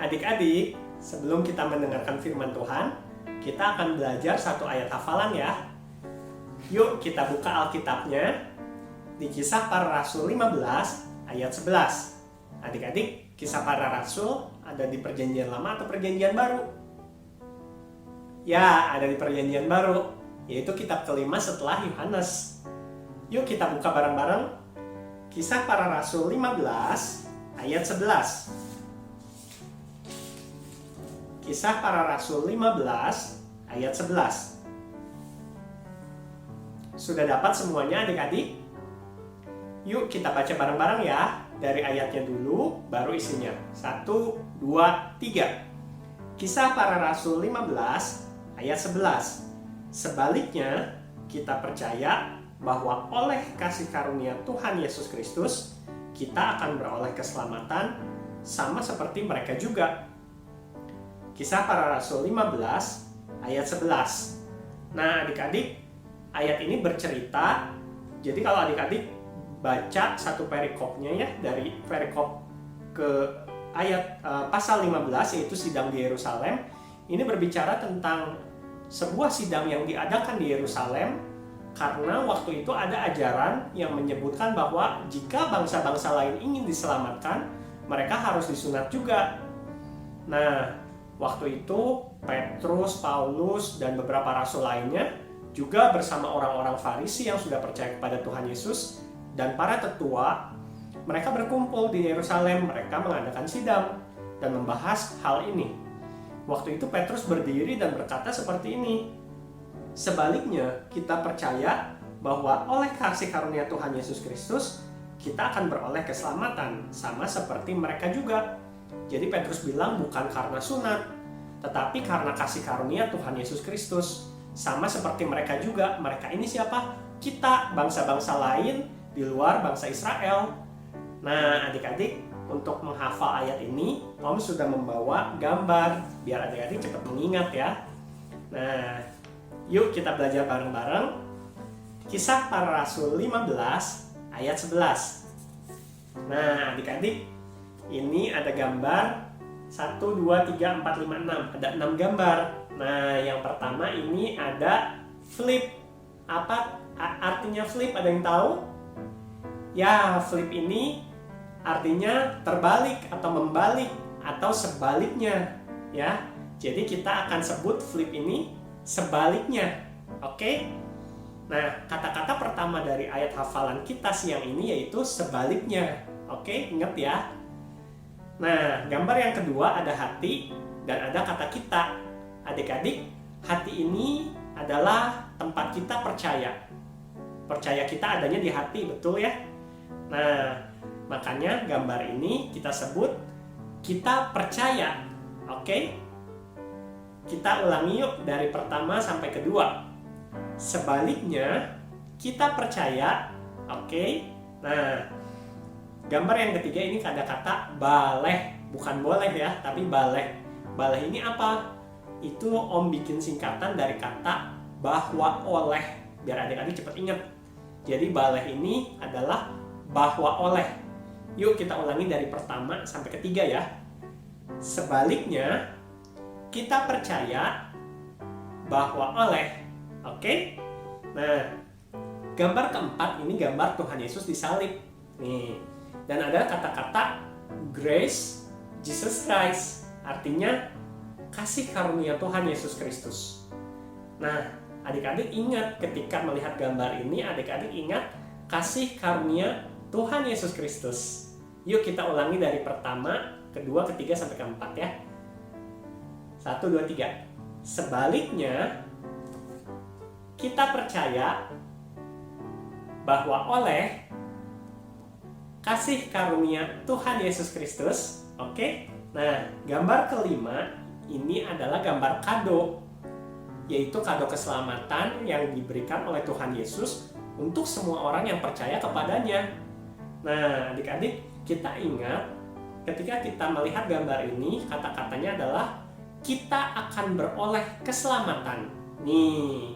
Adik-adik, sebelum kita mendengarkan firman Tuhan, kita akan belajar satu ayat hafalan ya. Yuk kita buka Alkitabnya di Kisah Para Rasul 15 ayat 11. Adik-adik, Kisah Para Rasul ada di Perjanjian Lama atau Perjanjian Baru? Ya, ada di Perjanjian Baru, yaitu kitab kelima setelah Yohanes. Yuk kita buka bareng-bareng Kisah Para Rasul 15 ayat 11. Kisah Para Rasul 15 ayat 11. Sudah dapat semuanya adik-adik? Yuk kita baca bareng-bareng ya. Dari ayatnya dulu, baru isinya. 1, 2, 3. Kisah Para Rasul 15 ayat 11. Sebaliknya, kita percaya bahwa oleh kasih karunia Tuhan Yesus Kristus, kita akan beroleh keselamatan sama seperti mereka juga. Kisah Para Rasul 15 ayat 11. Nah adik-adik, ayat ini bercerita, jadi kalau adik-adik baca satu perikopnya ya, dari perikop ke ayat pasal 15 yaitu sidang di Yerusalem, ini berbicara tentang sebuah sidang yang diadakan di Yerusalem karena waktu itu ada ajaran yang menyebutkan bahwa jika bangsa-bangsa lain ingin diselamatkan, mereka harus disunat juga. Nah, waktu itu Petrus, Paulus, dan beberapa rasul lainnya juga bersama orang-orang Farisi yang sudah percaya kepada Tuhan Yesus dan para tetua, mereka berkumpul di Yerusalem. Mereka mengadakan sidang dan membahas hal ini. Waktu itu Petrus berdiri dan berkata seperti ini, sebaliknya kita percaya bahwa oleh kasih karunia Tuhan Yesus Kristus, kita akan beroleh keselamatan sama seperti mereka juga. Jadi Petrus bilang bukan karena sunat, tetapi karena kasih karunia Tuhan Yesus Kristus. Sama seperti mereka juga. Mereka ini siapa? Kita, bangsa-bangsa lain di luar bangsa Israel. Nah adik-adik, untuk menghafal ayat ini, Om sudah membawa gambar, biar adik-adik cepat mengingat ya. Nah, yuk kita belajar bareng-bareng. Kisah Para Rasul 15 ayat 11. Nah adik-adik, ini ada gambar 1, 2, 3, 4, 5, 6. Ada 6 gambar. Nah, yang pertama ini ada flip. Apa artinya flip? Ada yang tahu? Ya, flip ini artinya terbalik atau membalik atau sebaliknya. Ya, jadi kita akan sebut flip ini sebaliknya. Oke? Nah, kata-kata pertama dari ayat hafalan kita siang ini yaitu sebaliknya. Oke, ingat ya. Nah, gambar yang kedua ada hati dan ada kata kita. Adik-adik, hati ini adalah tempat kita percaya. Percaya kita adanya di hati, betul ya? Nah, makanya gambar ini kita sebut kita percaya. Oke? Kita ulangi yuk dari pertama sampai kedua. Sebaliknya, kita percaya. Oke? Nah, gambar yang ketiga ini ada kata baleh, bukan boleh ya, tapi baleh. Baleh ini apa? Itu Om bikin singkatan dari kata bahwa oleh, biar adik-adik cepat ingat. Jadi baleh ini adalah bahwa oleh. Yuk kita ulangi dari pertama sampai ketiga ya. Sebaliknya, kita percaya bahwa oleh. Oke? Nah, gambar keempat ini gambar Tuhan Yesus disalib. Nih. Dan ada kata-kata grace Jesus Christ, artinya kasih karunia Tuhan Yesus Kristus. Nah, adik-adik ingat ketika melihat gambar ini, adik-adik ingat kasih karunia Tuhan Yesus Kristus. Yuk kita ulangi dari pertama, kedua, ketiga, sampai keempat ya. 1, 2, 3. Sebaliknya, kita percaya bahwa oleh kasih karunia Tuhan Yesus Kristus. Oke? Nah, gambar kelima ini adalah gambar kado, yaitu kado keselamatan yang diberikan oleh Tuhan Yesus untuk semua orang yang percaya kepadanya. Nah, adik-adik, kita ingat ketika kita melihat gambar ini, kata-katanya adalah kita akan beroleh keselamatan. Nih,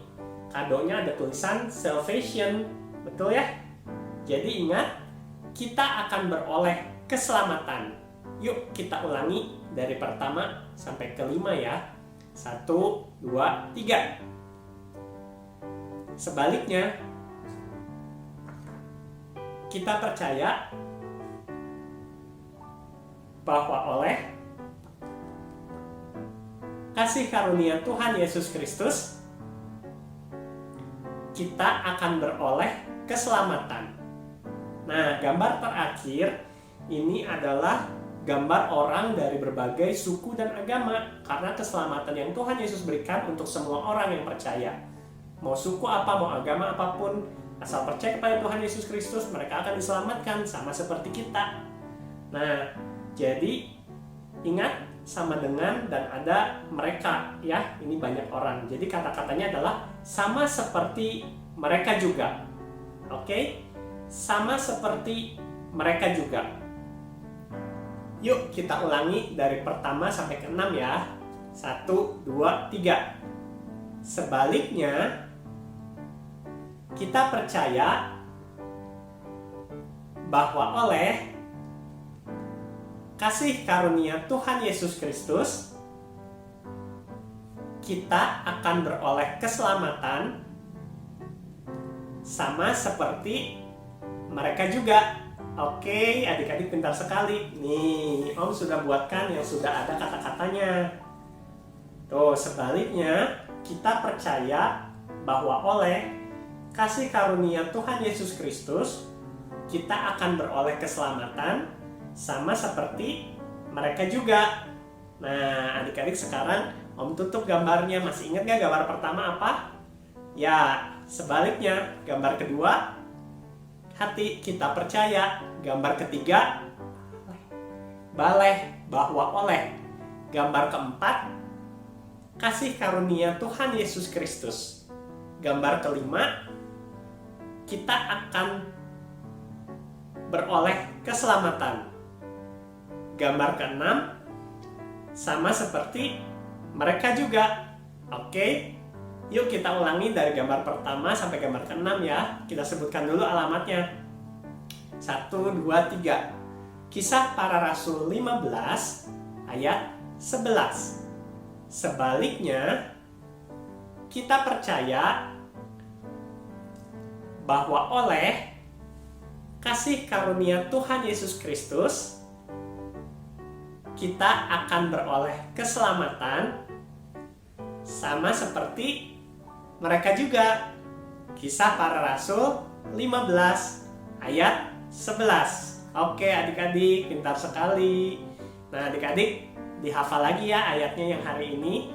kadonya ada tulisan salvation. Betul ya? Jadi ingat, kita akan beroleh keselamatan. Yuk kita ulangi dari pertama sampai kelima ya. 1, 2, 3. Sebaliknya, kita percaya bahwa oleh kasih karunia Tuhan Yesus Kristus, kita akan beroleh keselamatan. Nah, gambar terakhir ini adalah gambar orang dari berbagai suku dan agama, karena keselamatan yang Tuhan Yesus berikan untuk semua orang yang percaya. Mau suku apa, mau agama apapun, asal percaya kepada Tuhan Yesus Kristus, mereka akan diselamatkan sama seperti kita. Nah, jadi ingat, sama dengan dan ada mereka ya, ini banyak orang. Jadi kata-katanya adalah sama seperti mereka juga. Oke? Sama seperti mereka juga. Yuk kita ulangi dari pertama sampai ke 6 ya. 1, 2, 3. Sebaliknya, kita percaya bahwa oleh kasih karunia Tuhan Yesus Kristus, kita akan beroleh keselamatan sama seperti mereka juga. Oke, adik-adik pintar sekali. Nih, Om sudah buatkan yang sudah ada kata-katanya. Tuh, sebaliknya, kita percaya bahwa oleh kasih karunia Tuhan Yesus Kristus, kita akan beroleh keselamatan sama seperti mereka juga. Nah, adik-adik sekarang Om tutup gambarnya. Masih ingat gak gambar pertama apa? Ya, sebaliknya. Gambar kedua, hati, kita percaya. Gambar ketiga, baleh, bahwa oleh. Gambar keempat, kasih karunia Tuhan Yesus Kristus. Gambar kelima, kita akan beroleh keselamatan. Gambar keenam, sama seperti mereka juga. Oke, yuk kita ulangi dari gambar pertama sampai gambar keenam ya. Kita sebutkan dulu alamatnya. 1, 2, 3. Kisah Para Rasul 15 ayat 11. Sebaliknya, kita percaya bahwa oleh kasih karunia Tuhan Yesus Kristus, kita akan beroleh keselamatan sama seperti mereka juga. Kisah Para Rasul 15 ayat 11. Oke adik-adik, pintar sekali. Nah adik-adik, dihafal lagi ya ayatnya yang hari ini.